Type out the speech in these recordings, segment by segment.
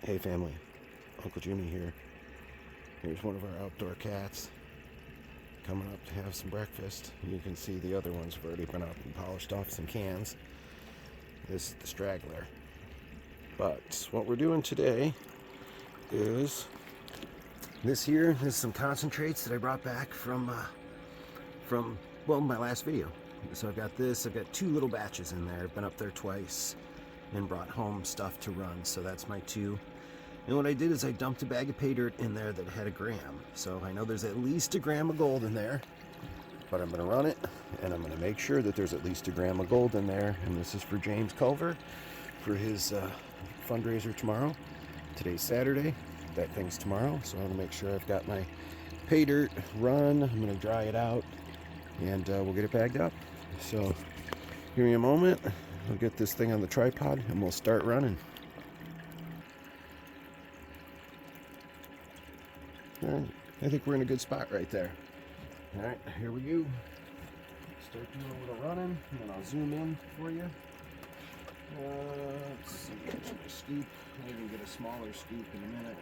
Hey family, Uncle Jimmy here. Here's one of our outdoor cats coming up to have some breakfast. You can see the other ones have already been up and polished off some cans. This is the straggler. But what we're doing today is this here is some concentrates that I brought back from my last video. So I've got this, I've got 2 little batches in there. I've been up there twice and brought home stuff to run, so that's my 2. And what I did is I dumped a bag of pay dirt in there that had 1 gram. So I know there's at least 1 gram of gold in there, but I'm gonna run it and I'm gonna make sure that there's at least 1 gram of gold in there. And this is for James Culver for his fundraiser tomorrow. Today's Saturday, that thing's tomorrow. So I'm gonna make sure I've got my pay dirt run. I'm gonna dry it out and we'll get it bagged up. So give me a moment. I'll get this thing on the tripod and we'll start running. All right, I think we're in a good spot right there. All right, here we go. Start doing a little running, and then I'll zoom in for you. Let's see, where's my scoop? Maybe we'll get a smaller scoop in a minute.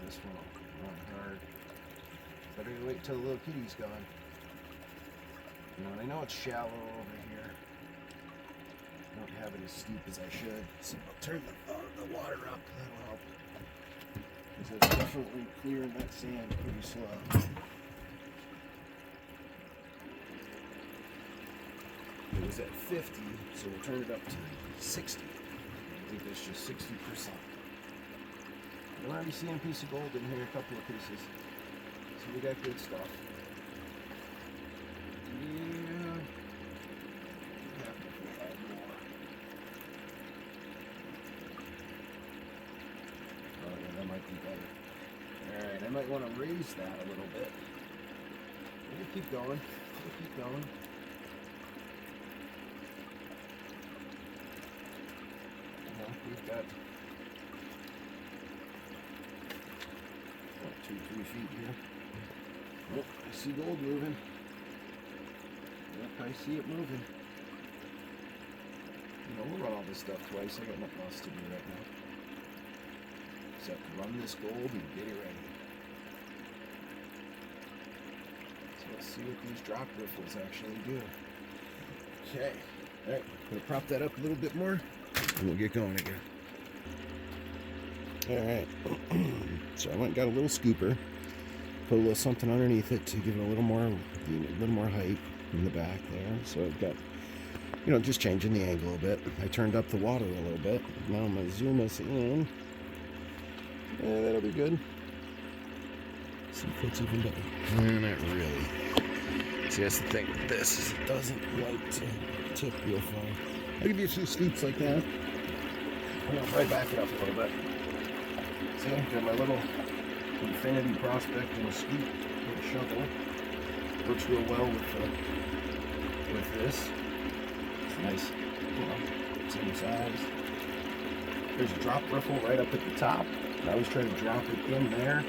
This one will run hard. Better wait till the little kitty's gone. And I know it's shallow over here. I don't have it as steep as I should, so I'll turn the water up. That'll help. Because it's definitely clearing that sand pretty slow. It was at 50, so we'll turn it up to 60. I think that's just 60%. I'm already seeing a piece of gold in here, a couple of pieces. So we got good stuff. Yeah. Happy if we had more. Oh yeah, that might be better. Alright, I might want to raise that a little bit. We'll keep going. We'll keep going. We've got 2-3 feet here. Oh, I see gold moving. Yep, I see it moving. We'll run all this stuff twice. I got nothing else to do right now. Except run this gold and get it ready. So let's see what these drop riffles actually do. Okay. Alright, I'm gonna prop that up a little bit more and we'll get going again. Alright. So I went and got a little scooper. Put a little something underneath it to give it a little more height in the back there. So I've got, just changing the angle a bit. I turned up the water a little bit. Now I'm going to zoom us in. Yeah, that'll be good. See if it's even better. Not really. See, that's the thing with this, is it doesn't like to tip real far. I'll give you a few scoops like that. I'll probably back it up a little bit. See, got my little infinity prospect and a scoop with a shovel. Works real well with this. It's nice, same size. There's a drop riffle right up at the top. I always try to drop it in there.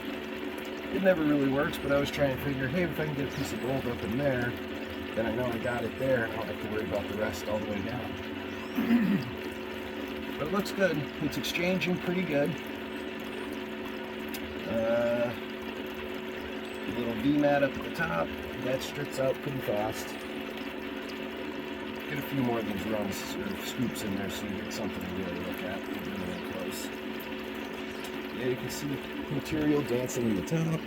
It never really works, but I was trying to figure, hey, if I can get a piece of gold up in there, then I know I got it there, and I don't have to worry about the rest all the way down. But it looks good. It's exchanging pretty good. A little V-mat up at the top. That strips out pretty fast. Get a few more of these runs or scoops in there so you get something to really look at. Really close. Yeah, you can see material dancing in the top.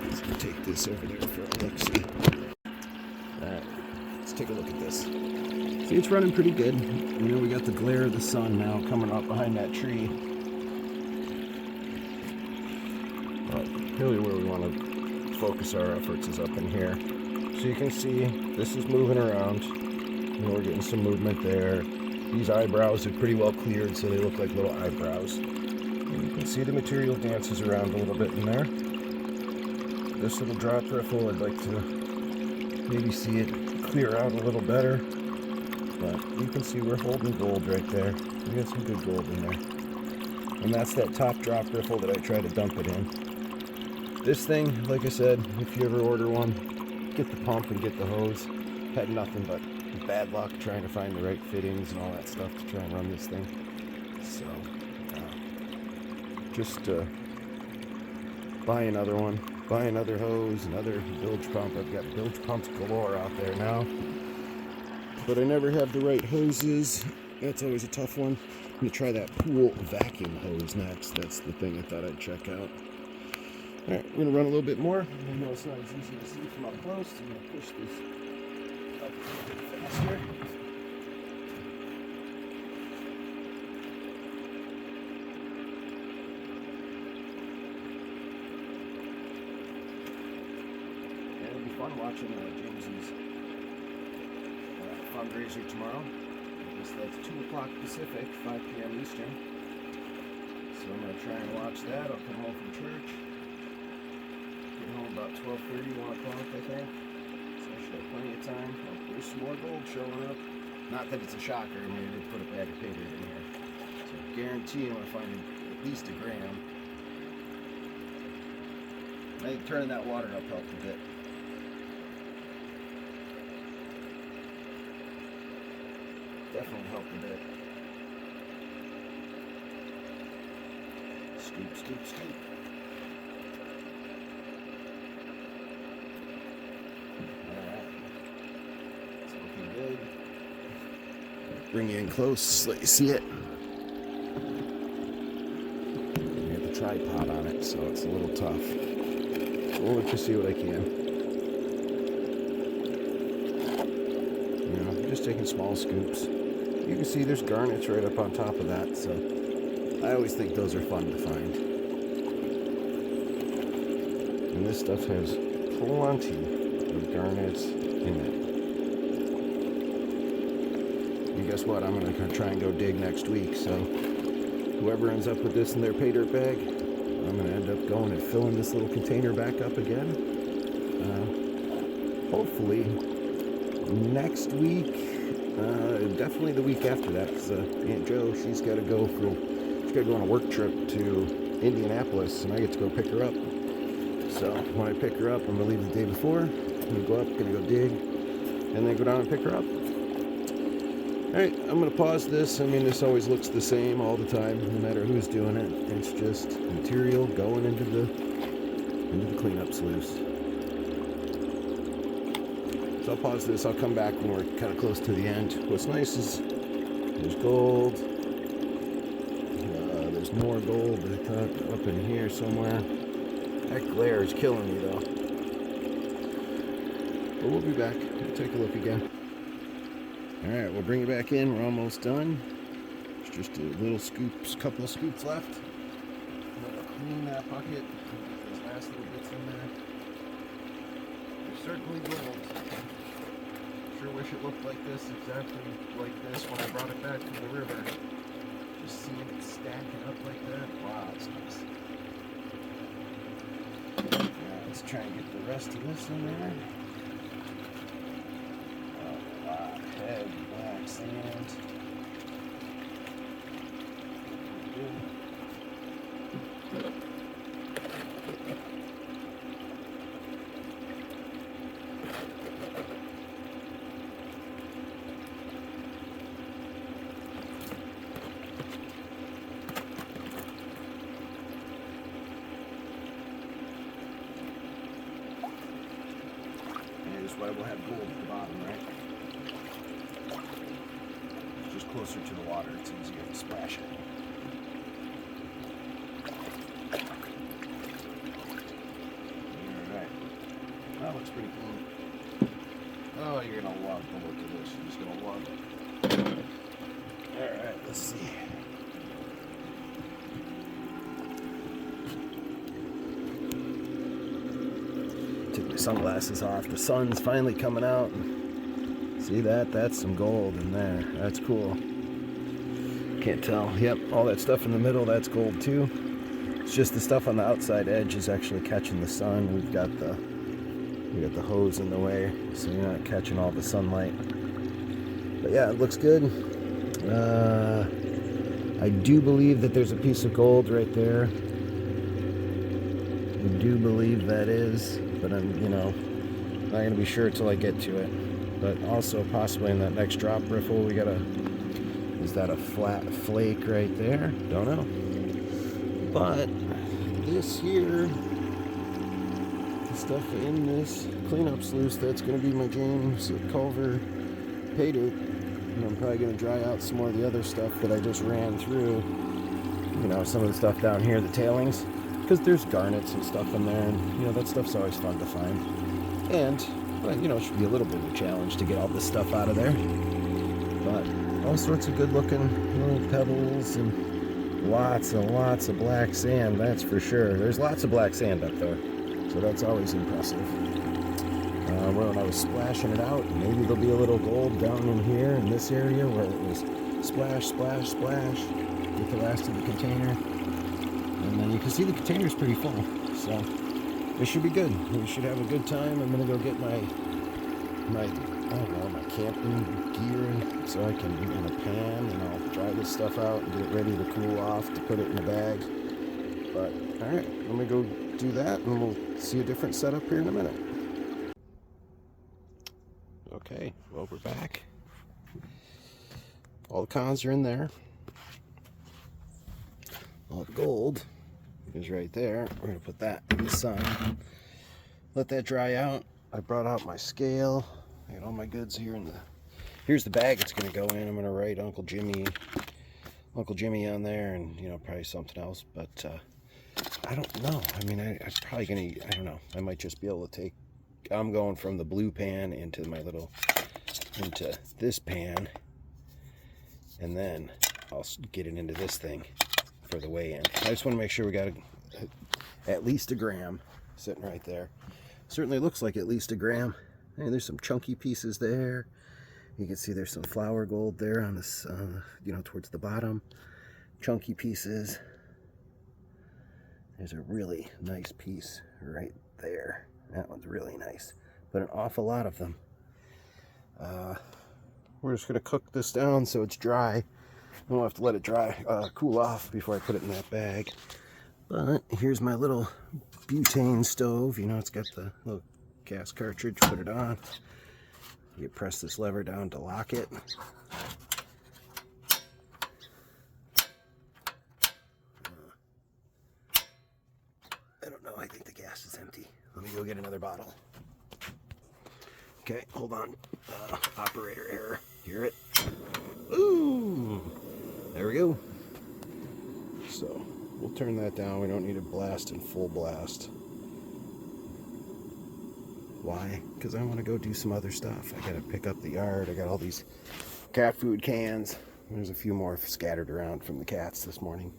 Let's take this over there for a look-see. Alright, let's take a look at this. See, it's running pretty good. We got the glare of the sun now coming up behind that tree. But really where we want to focus our efforts is up in here. So you can see this is moving around. We're getting some movement there. These eyebrows are pretty well cleared, so they look like little eyebrows. And you can see the material dances around a little bit in there. This little drop riffle, I'd like to maybe see it clear out a little better. But you can see we're holding gold right there. We got some good gold in there. And that's that top drop riffle that I try to dump it in. This thing, like I said, if you ever order one, get the pump and get the hose. Had nothing but bad luck trying to find the right fittings and all that stuff to try and run this thing. So, just buy another one, buy another hose, another bilge pump. I've got bilge pumps galore out there now, but I never have the right hoses. That's always a tough one. I'm gonna try that pool vacuum hose next. That's the thing I thought I'd check out. All right, we're gonna run a little bit more. I know it's not as easy to see from up close. I'm gonna push this up a bit faster. It'll be fun watching James's fundraiser tomorrow. I guess that's 2 o'clock Pacific, 5 p.m. Eastern. So I'm going to try and watch that. I'll come home from church. Get home about 12:30, 1 o'clock, I think. So I should have plenty of time. Oh, there's some more gold showing up. Not that it's a shocker. I mean, I did put a bag of paydirt in here. So I guarantee I'm going to find at least a gram. I think turning that water up helped a bit. Definitely helped a bit. Scoop, scoop, scoop. Alright. It's looking good. Bring you in close so you see it. I got the tripod on it, so it's a little tough. We'll let you see what I can. You know, just taking small scoops. You can see there's garnets right up on top of that, so I always think those are fun to find. And this stuff has plenty of garnets in it. And guess what? I'm going to try and go dig next week, so whoever ends up with this in their paydirt bag, I'm going to end up going and filling this little container back up again. Hopefully next week. Definitely the week after that, because Aunt Jo, she's got to go on a work trip to Indianapolis, and I get to go pick her up. So when I pick her up, I'm gonna leave the day before. I'm gonna go up, gonna go dig, and then go down and pick her up. All right, I'm gonna pause this. I mean, this always looks the same all the time, no matter who's doing it. It's just material going into the cleanup sluice. So I'll pause this. I'll come back when we're kind of close to the end. What's nice is there's gold. There's more gold up in here somewhere. That glare is killing me though. But we'll be back. We'll take a look again. All right, we'll bring it back in. We're almost done. There's just a little scoops, couple of scoops left. I'm gonna clean that bucket. Get those last little bits in there. There's certainly gold. Sure wish it looked like this, exactly like this when I brought it back from the river. Just seeing it stacking up like that. Wow, it's nice. Now let's try and get the rest of this in there. A lot of heavy black sand. Why we'll have gold at the bottom, right? Just closer to the water, it's easier to splash it. Alright. That looks pretty clean. Oh, you're gonna love the look of this. You're just gonna love it. Alright, let's see. Took my sunglasses off. The sun's finally coming out. See that? That's some gold in there. That's cool. Can't tell. Yep, all that stuff in the middle, that's gold too. It's just the stuff on the outside edge is actually catching the sun. We got the hose in the way, so you're not catching all the sunlight. But yeah, it looks good. I do believe that there's a piece of gold right there. I do believe that is, but I'm, not gonna be sure until I get to it. But also possibly in that next drop riffle, we got a Is that a flat flake right there? Don't know. But this here, the stuff in this cleanup sluice, that's going to be my James Culver paydirt. And I'm probably going to dry out some more of the other stuff that I just ran through. You know, some of the stuff down here, the tailings, because there's garnets and stuff in there, and you know, that stuff's always fun to find. And, well, you know, it should be a little bit of a challenge to get all this stuff out of there. But all sorts of good looking little pebbles and lots and lots of black sand, that's for sure. There's lots of black sand up there, so that's always impressive. When I was splashing it out, maybe there'll be a little gold down in here in this area where it was splash, splash, splash with the last of the container. And then you can see the container's pretty full, so it should be good. We should have a good time. I'm gonna go get my I don't know, my camping gear so I can in a pan, and I'll dry this stuff out and get it ready to cool off to put it in a bag. But all right, let me go do that, and we'll see a different setup here in a minute. Okay, well, we're back. All the cons are in there. All the gold is right there. We're gonna put that in the sun. Let that dry out. I brought out my scale. I got all my goods here in the. Here's the bag it's gonna go in. I'm gonna write Uncle Jimmy on there, and you know, probably something else. But I don't know. I mean, I'm probably gonna. I don't know. I might just be able to take. I'm going from the blue pan into this pan, and then I'll get it into this thing for the weigh-in. I just want to make sure we got at least a gram sitting right there. Certainly looks like at least a gram. Hey, there's some chunky pieces there. You can see there's some flour gold there on this, you know, towards the bottom. Chunky pieces. There's a really nice piece right there. That one's really nice, but an awful lot of them. We're just gonna cook this down so it's dry. We'll have to let it dry, cool off before I put it in that bag. But here's my little butane stove. You know, it's got the little gas cartridge. Put it on. You press this lever down to lock it. I don't know. I think the gas is empty. Let me go get another bottle. Okay, hold on. Operator error. Hear it? Ooh! There we go. So, we'll turn that down. We don't need to blast in full blast. Why? Because I want to go do some other stuff. I gotta pick up the yard. I got all these cat food cans. There's a few more scattered around from the cats this morning.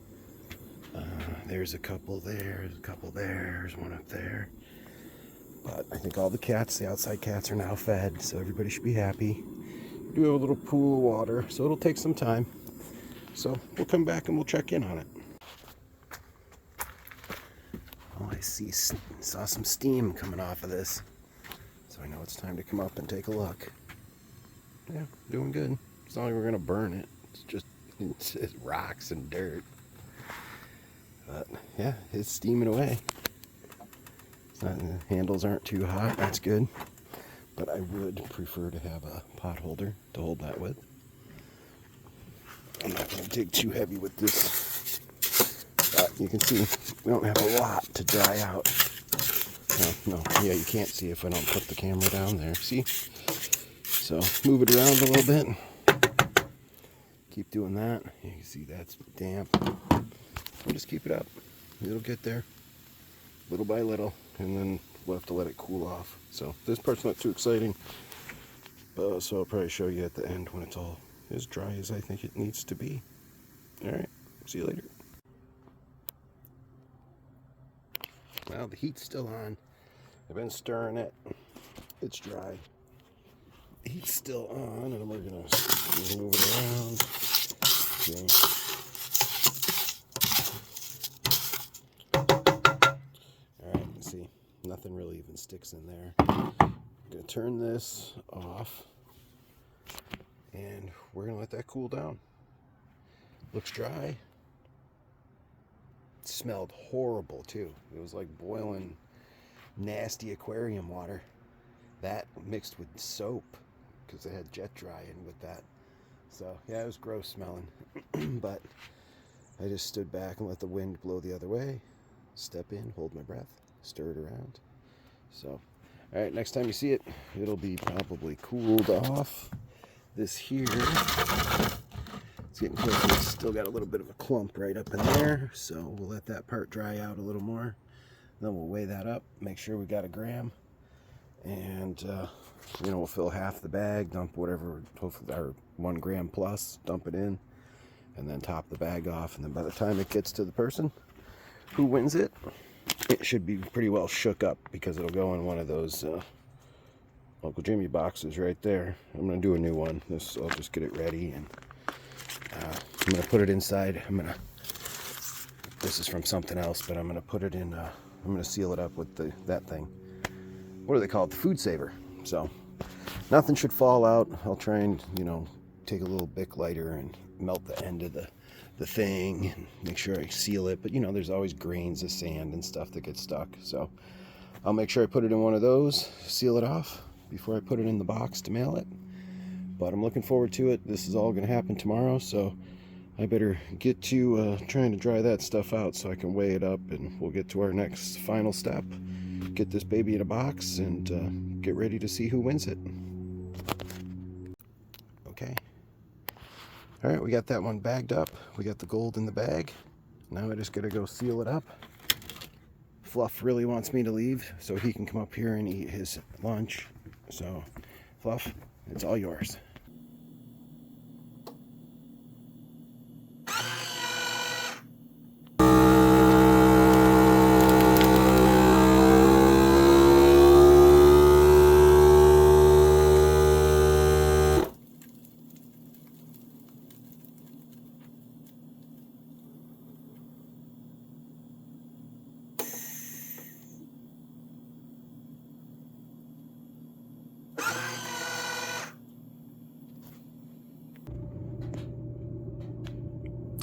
There's a couple there. There's a couple there. There's one up there. But I think all the cats, the outside cats, are now fed, so everybody should be happy. We do have a little pool of water, so it'll take some time. So we'll come back and we'll check in on it. Oh, I saw some steam coming off of this. So I know it's time to come up and take a look. Yeah, doing good. It's not like we're gonna burn it. It's rocks and dirt. But yeah, it's steaming away. The handles aren't too hot, that's good. But I would prefer to have a pot holder to hold that with. I'm not going to dig too heavy with this. But you can see we don't have a lot to dry out. No, yeah, you can't see if I don't put the camera down there. See? So move it around a little bit. Keep doing that. You can see that's damp. We'll just keep it up. It'll get there little by little, and then we'll have to let it cool off. So this part's not too exciting, so I'll probably show you at the end when it's all as dry as I think it needs to be. All right, see you later. Well, the heat's still on. I've been stirring it. It's dry. The heat's still on, and we're gonna move it around. Okay. See, nothing really even sticks in there. I'm gonna turn this off, and we're gonna let that cool down. Looks dry. It smelled horrible too. It was like boiling nasty aquarium water. That mixed with soap, because it had jet dry in with that. So yeah, it was gross smelling. But I just stood back and let the wind blow the other way. Step in, hold my breath, stir it around. So, all right, next time you see it, it'll be probably cooled off. This here, it's getting close. It's still got a little bit of a clump right up in there, so we'll let that part dry out a little more. Then we'll weigh that up, make sure we got a gram, and we'll fill half the bag, dump whatever, hopefully our 1 gram plus, dump it in, and then top the bag off. And then by the time it gets to the person who wins it, it should be pretty well shook up, because it'll go in one of those Uncle Jimmy boxes right there. I'm gonna do a new one. I'll just get it ready, and I'm gonna put it inside. This is from something else, but I'm gonna put it in. I'm gonna seal it up with that thing. What do they call it? The food saver. So nothing should fall out. I'll try and take a little Bic lighter and melt the end of the thing and make sure I seal it. But there's always grains of sand and stuff that get stuck. So I'll make sure I put it in one of those, seal it off before I put it in the box to mail it. But I'm looking forward to it. This is all going to happen tomorrow, so I better get to trying to dry that stuff out so I can weigh it up, and we'll get to our next final step. Get this baby in a box and get ready to see who wins it. Okay. All right, we got that one bagged up. We got the gold in the bag. Now I just gotta go seal it up. Fluff really wants me to leave so he can come up here and eat his lunch. So, Fluff, it's all yours.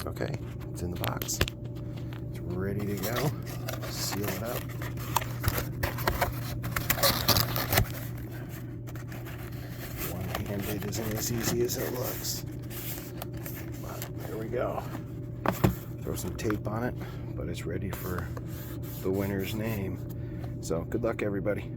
Okay, it's in the box. It's ready to go. Seal it up. One-handed isn't as easy as it looks. But there we go. Throw some tape on it, but it's ready for the winner's name. So good luck, everybody.